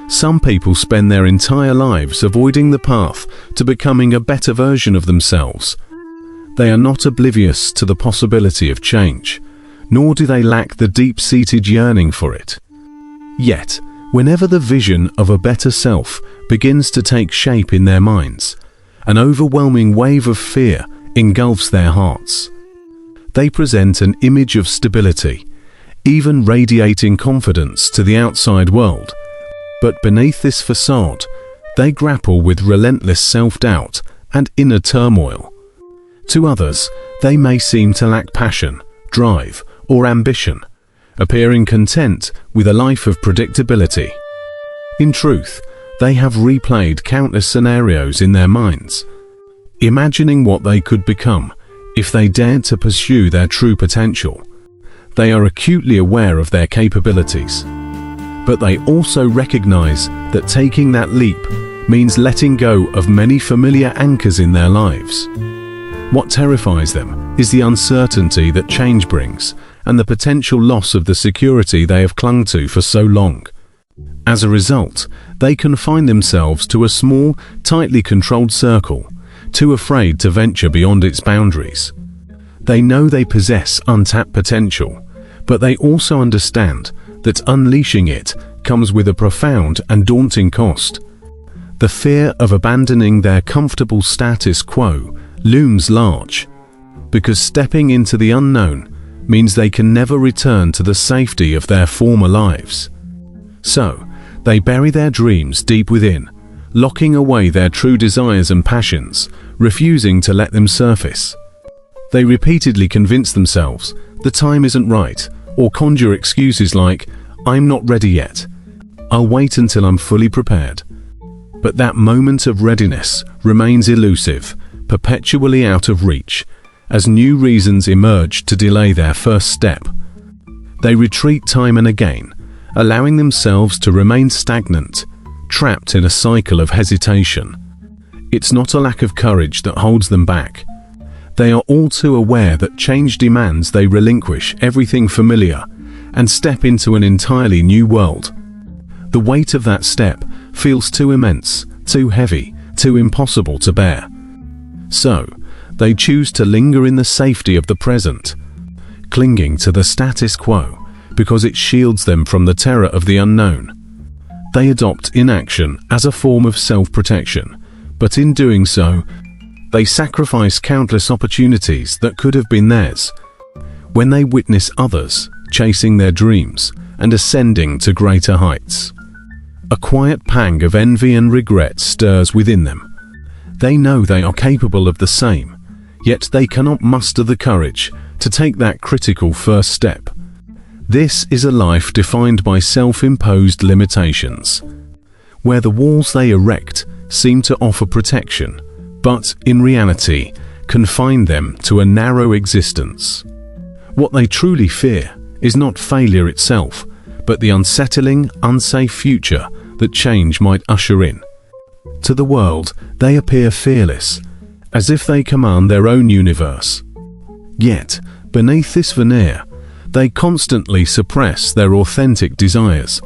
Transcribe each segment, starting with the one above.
Some people spend their entire lives avoiding the path to becoming a better version of themselves. They are not oblivious to the possibility of change, nor do they lack the deep-seated yearning for it. Yet, whenever the vision of a better self begins to take shape in their minds, an overwhelming wave of fear engulfs their hearts. They present an image of stability, even radiating confidence to the outside world. But beneath this facade, they grapple with relentless self-doubt and inner turmoil. To others, they may seem to lack passion, drive, or ambition, appearing content with a life of predictability. In truth, they have replayed countless scenarios in their minds, imagining what they could become if they dared to pursue their true potential. They are acutely aware of their capabilities, but they also recognize that taking that leap means letting go of many familiar anchors in their lives. What terrifies them is the uncertainty that change brings and the potential loss of the security they have clung to for so long. As a result, they confine themselves to a small, tightly controlled circle, too afraid to venture beyond its boundaries. They know they possess untapped potential, but they also understand that unleashing it comes with a profound and daunting cost. The fear of abandoning their comfortable status quo looms large, because stepping into the unknown means they can never return to the safety of their former lives. So, they bury their dreams deep within, locking away their true desires and passions, refusing to let them surface. They repeatedly convince themselves the time isn't right, or conjure excuses like, "I'm not ready yet. I'll wait until I'm fully prepared." But that moment of readiness remains elusive, perpetually out of reach, as new reasons emerge to delay their first step. They retreat time and again, allowing themselves to remain stagnant, trapped in a cycle of hesitation. It's not a lack of courage that holds them back. They are all too aware that change demands they relinquish everything familiar and step into an entirely new world. The weight of that step feels too immense, too heavy, too impossible to bear. So, they choose to linger in the safety of the present, clinging to the status quo because it shields them from the terror of the unknown. They adopt inaction as a form of self-protection, but in doing so, they sacrifice countless opportunities that could have been theirs. When they witness others chasing their dreams and ascending to greater heights, a quiet pang of envy and regret stirs within them. They know they are capable of the same, yet they cannot muster the courage to take that critical first step. This is a life defined by self-imposed limitations, where the walls they erect seem to offer protection, but in reality confine them to a narrow existence. What they truly fear is not failure itself, but the unsettling, unsafe future that change might usher in. To the world, they appear fearless, as if they command their own universe. Yet, beneath this veneer, they constantly suppress their authentic desires,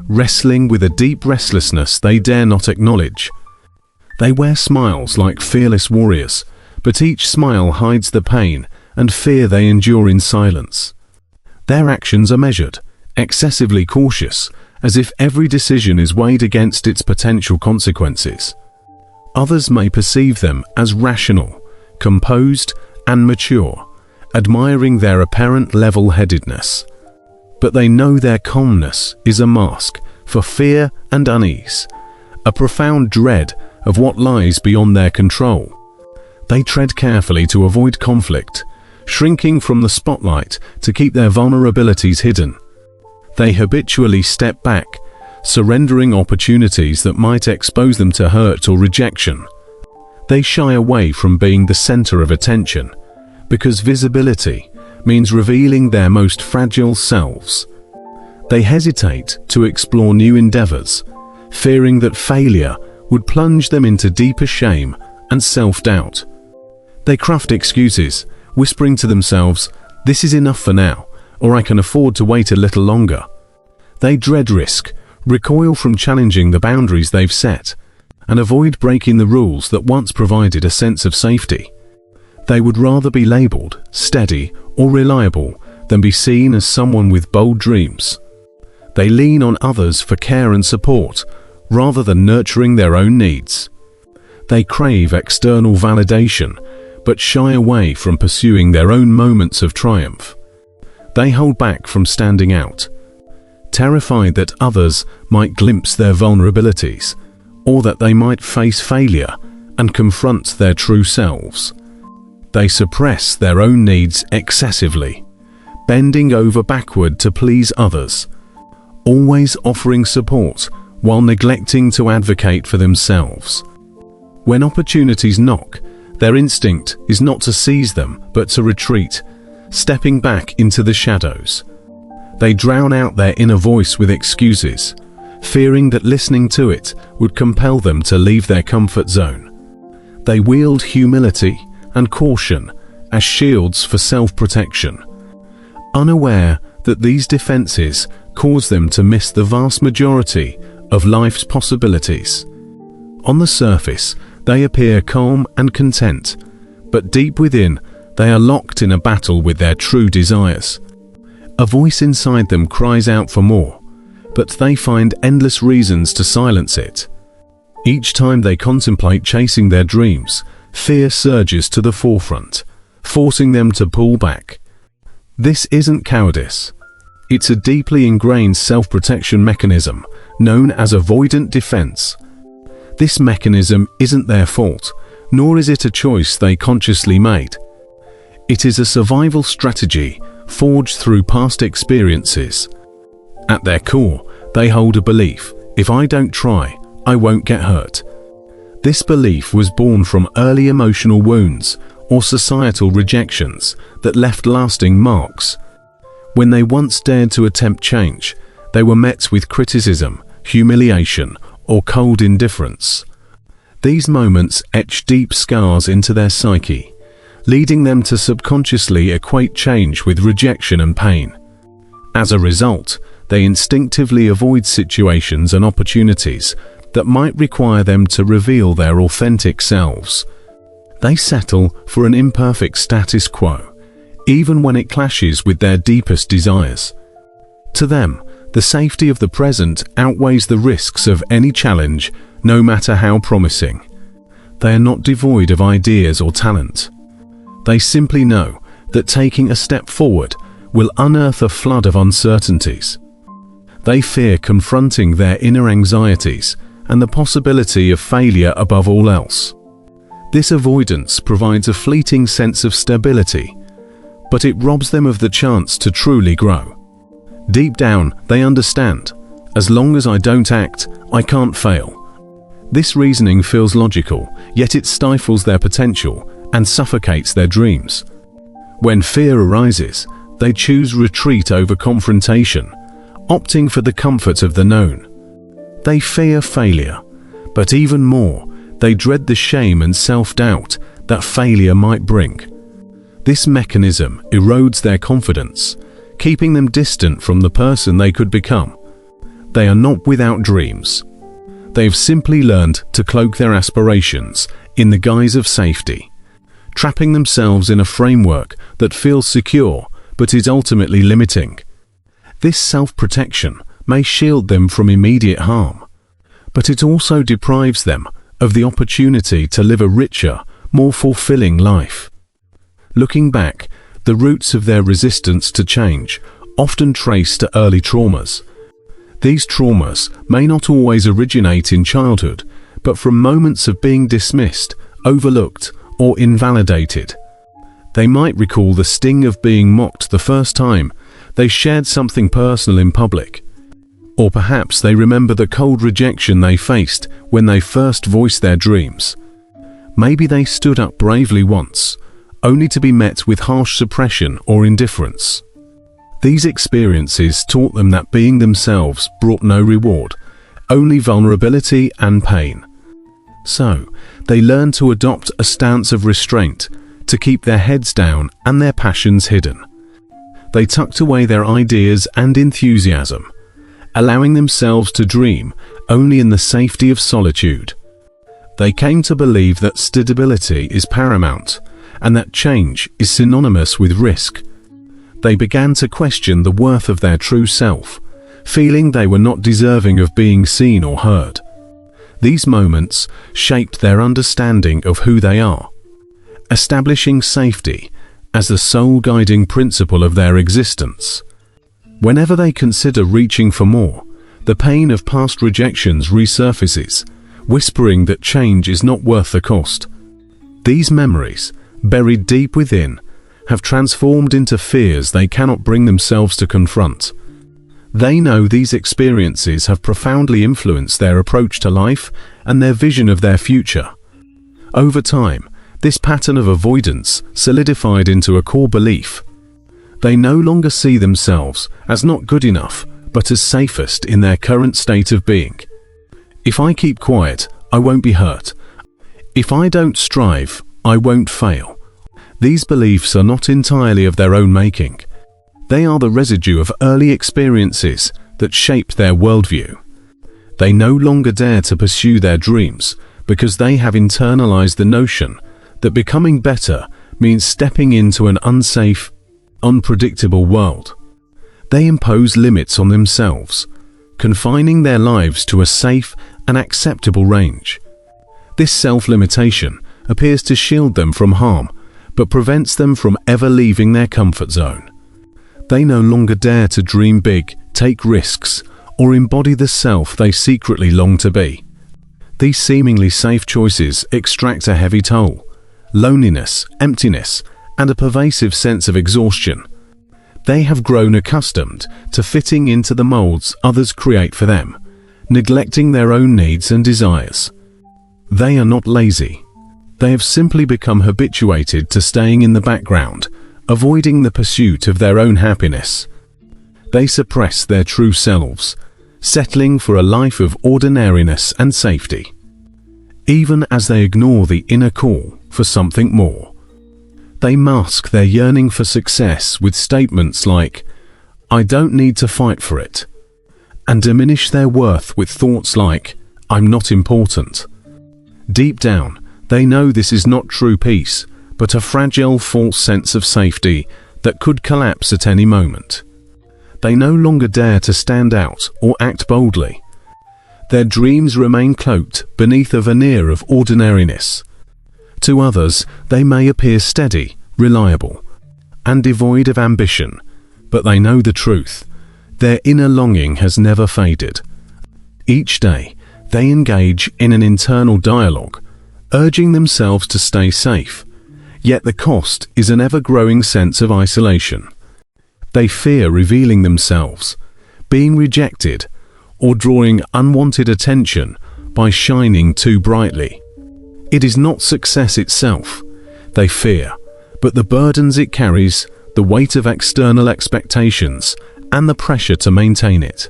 wrestling with a deep restlessness they dare not acknowledge. They wear smiles like fearless warriors, but each smile hides the pain and fear they endure in silence. Their actions are measured, excessively cautious, as if every decision is weighed against its potential consequences. Others may perceive them as rational, composed, and mature, admiring their apparent level-headedness. But they know their calmness is a mask for fear and unease, a profound dread of what lies beyond their control. They tread carefully to avoid conflict, shrinking from the spotlight to keep their vulnerabilities hidden. They habitually step back, surrendering opportunities that might expose them to hurt or rejection. They shy away from being the center of attention, because visibility means revealing their most fragile selves. They hesitate to explore new endeavors, fearing that failure would plunge them into deeper shame and self-doubt. They craft excuses, whispering to themselves, "This is enough for now," or "I can afford to wait a little longer." They dread risk, recoil from challenging the boundaries they've set, and avoid breaking the rules that once provided a sense of safety. They would rather be labelled steady or reliable than be seen as someone with bold dreams. They lean on others for care and support, rather than nurturing their own needs. They crave external validation, but shy away from pursuing their own moments of triumph. They hold back from standing out, terrified that others might glimpse their vulnerabilities, or that they might face failure and confront their true selves. They suppress their own needs excessively, bending over backward to please others, always offering support while neglecting to advocate for themselves. When opportunities knock, their instinct is not to seize them, but to retreat, stepping back into the shadows. They drown out their inner voice with excuses, fearing that listening to it would compel them to leave their comfort zone. They wield humility and caution as shields for self-protection, unaware that these defenses cause them to miss the vast majority of life's possibilities. On the surface, they appear calm and content, but deep within, they are locked in a battle with their true desires. A voice inside them cries out for more, but they find endless reasons to silence it. Each time they contemplate chasing their dreams, fear surges to the forefront, forcing them to pull back. This isn't cowardice. It's a deeply ingrained self-protection mechanism known as avoidant defense. This mechanism isn't their fault, nor is it a choice they consciously made. It is a survival strategy forged through past experiences. At their core, they hold a belief: if I don't try, I won't get hurt. This belief was born from early emotional wounds or societal rejections that left lasting marks. When they once dared to attempt change, they were met with criticism, humiliation, or cold indifference. These moments etch deep scars into their psyche, leading them to subconsciously equate change with rejection and pain. As a result, they instinctively avoid situations and opportunities that might require them to reveal their authentic selves. They settle for an imperfect status quo, even when it clashes with their deepest desires. To them, the safety of the present outweighs the risks of any challenge, no matter how promising. They are not devoid of ideas or talent. They simply know that taking a step forward will unearth a flood of uncertainties. They fear confronting their inner anxieties and the possibility of failure above all else. This avoidance provides a fleeting sense of stability, but it robs them of the chance to truly grow. Deep down, they understand, as long as I don't act, I can't fail. This reasoning feels logical, yet it stifles their potential and suffocates their dreams. When fear arises, they choose retreat over confrontation, opting for the comfort of the known. They fear failure, but even more, they dread the shame and self-doubt that failure might bring. This mechanism erodes their confidence, keeping them distant from the person they could become. They are not without dreams. They've simply learned to cloak their aspirations in the guise of safety, trapping themselves in a framework that feels secure but is ultimately limiting. This self-protection may shield them from immediate harm, but it also deprives them of the opportunity to live a richer, more fulfilling life. Looking back, the roots of their resistance to change often trace to early traumas. These traumas may not always originate in childhood, but from moments of being dismissed, overlooked, or invalidated. They might recall the sting of being mocked the first time they shared something personal in public. Or perhaps they remember the cold rejection they faced when they first voiced their dreams. Maybe they stood up bravely once, only to be met with harsh suppression or indifference. These experiences taught them that being themselves brought no reward, only vulnerability and pain. So, they learned to adopt a stance of restraint, to keep their heads down and their passions hidden. They tucked away their ideas and enthusiasm, allowing themselves to dream only in the safety of solitude. They came to believe that stability is paramount, and that change is synonymous with risk. They began to question the worth of their true self, feeling they were not deserving of being seen or heard. These moments shaped their understanding of who they are, establishing safety as the sole guiding principle of their existence. Whenever they consider reaching for more, the pain of past rejections resurfaces, whispering that change is not worth the cost. These memories, buried deep within, have transformed into fears they cannot bring themselves to confront. They know these experiences have profoundly influenced their approach to life and their vision of their future. Over time, this pattern of avoidance solidified into a core belief. They no longer see themselves as not good enough, but as safest in their current state of being. If I keep quiet, I won't be hurt. If I don't strive, I won't fail. These beliefs are not entirely of their own making. They are the residue of early experiences that shaped their worldview. They no longer dare to pursue their dreams because they have internalized the notion that becoming better means stepping into an unsafe, unpredictable world. They impose limits on themselves, confining their lives to a safe and acceptable range. This self-limitation appears to shield them from harm, but prevents them from ever leaving their comfort zone. They no longer dare to dream big, take risks, or embody the self they secretly long to be. These seemingly safe choices extract a heavy toll: loneliness, emptiness, and a pervasive sense of exhaustion. They have grown accustomed to fitting into the molds others create for them, neglecting their own needs and desires. They are not lazy. They have simply become habituated to staying in the background, avoiding the pursuit of their own happiness. They suppress their true selves, settling for a life of ordinariness and safety, even as they ignore the inner call for something more. They mask their yearning for success with statements like, "I don't need to fight for it," and diminish their worth with thoughts like, "I'm not important." Deep down, they know this is not true peace, but a fragile false sense of safety that could collapse at any moment. They no longer dare to stand out or act boldly. Their dreams remain cloaked beneath a veneer of ordinariness. To others, they may appear steady, reliable, and devoid of ambition, but they know the truth. Their inner longing has never faded. Each day, they engage in an internal dialogue, urging themselves to stay safe, yet the cost is an ever-growing sense of isolation. They fear revealing themselves, being rejected, or drawing unwanted attention by shining too brightly. It is not success itself they fear, but the burdens it carries, the weight of external expectations, and the pressure to maintain it.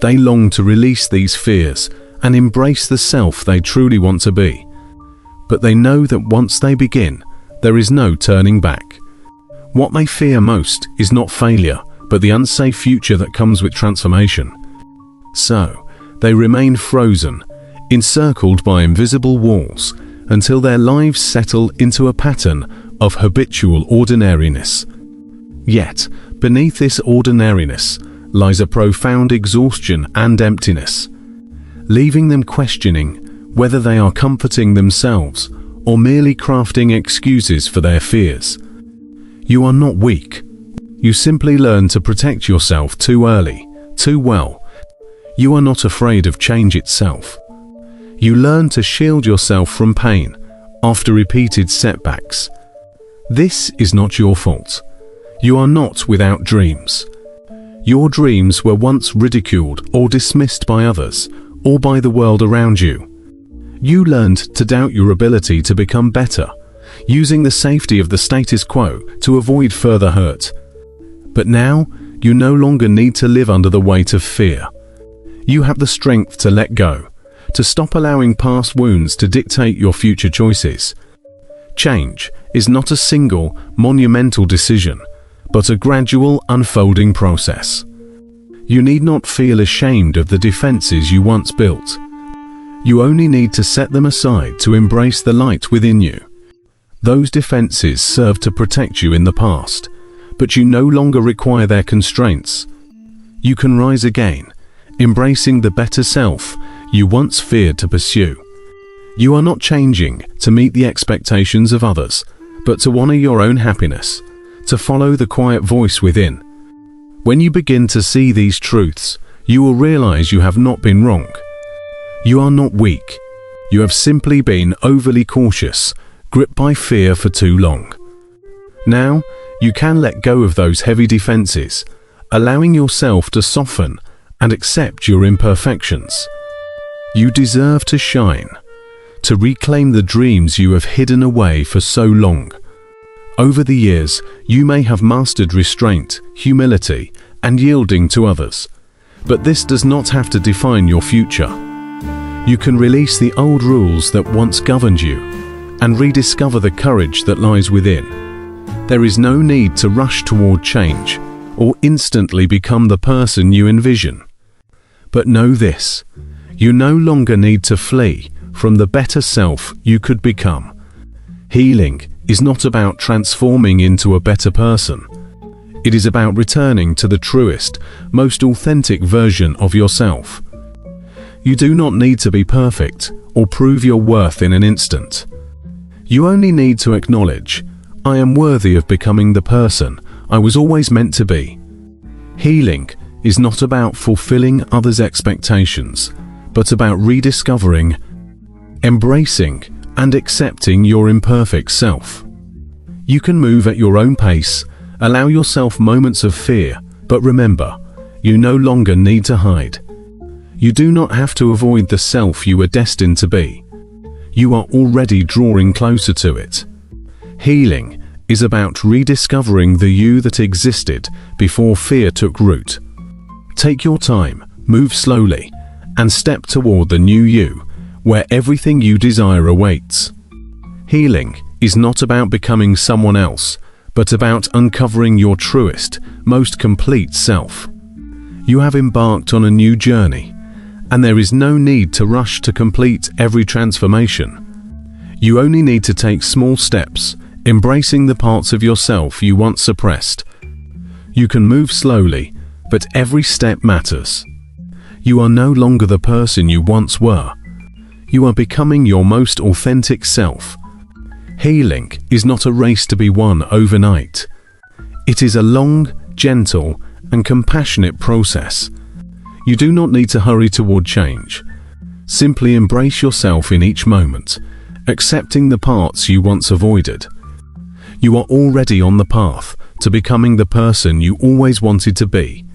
They long to release these fears and embrace the self they truly want to be. But they know that once they begin, there is no turning back. What they fear most is not failure, but the unsafe future that comes with transformation. So, they remain frozen, encircled by invisible walls, until their lives settle into a pattern of habitual ordinariness. Yet, beneath this ordinariness lies a profound exhaustion and emptiness, leaving them questioning whether they are comforting themselves or merely crafting excuses for their fears. You are not weak. You simply learn to protect yourself too early, too well. You are not afraid of change itself. You learn to shield yourself from pain after repeated setbacks. This is not your fault. You are not without dreams. Your dreams were once ridiculed or dismissed by others, or by the world around you. You learned to doubt your ability to become better, using the safety of the status quo to avoid further hurt. But now, you no longer need to live under the weight of fear. You have the strength to let go, to stop allowing past wounds to dictate your future choices. Change is not a single, monumental decision, but a gradual unfolding process. You need not feel ashamed of the defenses you once built. You only need to set them aside to embrace the light within you. Those defenses served to protect you in the past, but you no longer require their constraints. You can rise again, embracing the better self you once feared to pursue. You are not changing to meet the expectations of others, but to honor your own happiness, to follow the quiet voice within. When you begin to see these truths, you will realize you have not been wrong. You are not weak. You have simply been overly cautious, gripped by fear for too long. Now, you can let go of those heavy defenses, allowing yourself to soften and accept your imperfections. You deserve to shine, to reclaim the dreams you have hidden away for so long. Over the years, you may have mastered restraint, humility, and yielding to others, but this does not have to define your future. You can release the old rules that once governed you and rediscover the courage that lies within. There is no need to rush toward change or instantly become the person you envision. But know this, you no longer need to flee from the better self you could become. Healing is not about transforming into a better person. It is about returning to the truest, most authentic version of yourself. You do not need to be perfect or prove your worth in an instant. You only need to acknowledge, I am worthy of becoming the person I was always meant to be. Healing is not about fulfilling others' expectations, but about rediscovering, embracing, and accepting your imperfect self. You can move at your own pace, allow yourself moments of fear, but remember, you no longer need to hide. You do not have to avoid the self you were destined to be. You are already drawing closer to it. Healing is about rediscovering the you that existed before fear took root. Take your time, move slowly, and step toward the new you, where everything you desire awaits. Healing is not about becoming someone else, but about uncovering your truest, most complete self. You have embarked on a new journey, and there is no need to rush to complete every transformation. You only need to take small steps, embracing the parts of yourself you once suppressed. You can move slowly, but every step matters. You are no longer the person you once were. You are becoming your most authentic self. Healing is not a race to be won overnight. It is a long, gentle, and compassionate process. You do not need to hurry toward change. Simply embrace yourself in each moment, accepting the parts you once avoided. You are already on the path to becoming the person you always wanted to be.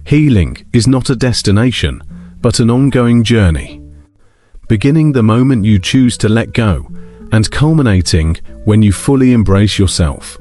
Healing is not a destination, but an ongoing journey, beginning the moment you choose to let go and culminating when you fully embrace yourself.